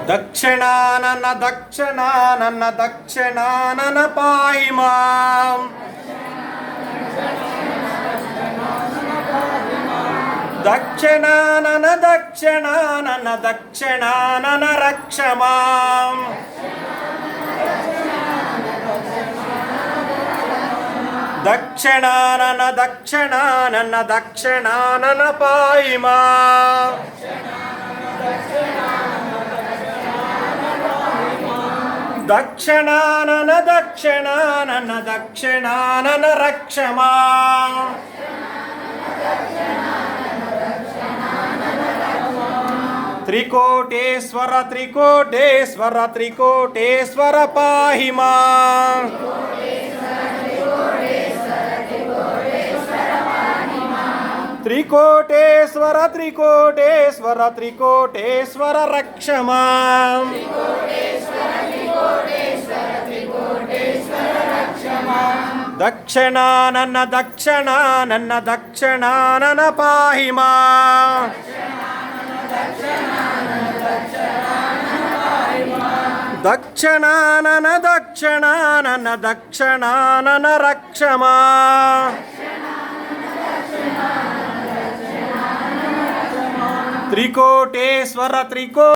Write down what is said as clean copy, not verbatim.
దక్షిణానన దక్షిణానన దక్షిణానన పాహి మాం. దక్షిణానన దక్షిణానన దక్షిణానన రక్ష మాం. దక్షిణానన దక్షిణానన దక్షిణానన పాహి మాం. దక్షిణానన దక్షిణానన దక్షిణానన రక్ష మాం. త్రికోటేశ్వర త్రికోటేశ్వర త్రికోటేశ్వర పాహి మాం. త్రికోటేశ్వర త్రికోటేశ్వర త్రికోటేశ్వర రక్ష మాం. దక్షిణానన దక్షిణానన దక్షిణానన పాహి మాం. దక్షిణానన దక్షిణానన దక్షిణానన రక్ష మాం. త్రికోటేశ్వర త్రికో